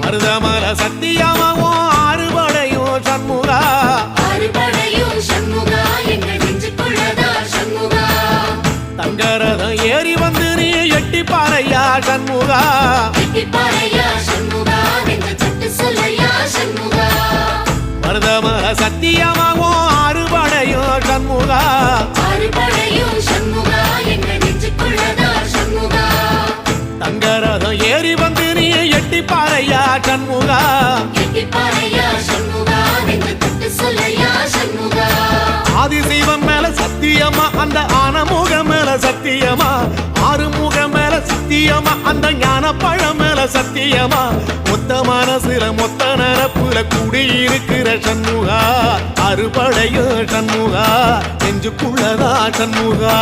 மருதமல சத்தியமாவோ அறுபடையும் சண்முகா தங்கரதம் ஏறி வந்து நீ எட்டி பாறையா சண்முகா மருதமல சத்தியமாவோ அறுபடையும் சண்முகா தங்கரதம் ஏறி வந்து நீ எட்டி பாறையா சண்முகா ஆதிசைவம் மேல சத்தியமா அந்த ஆனமுகம் மேல சத்தியமா ஆறுமுகம் மேல சத்தியமா அந்த ஞான பழம் மேல சத்தியமா மொத்த மனசுல மொத்த நரப்புல குடியிருக்கிற சண்முகா அறுபடையும் சண்முகா நெஞ்சுக்குள்ளதா சண்முகா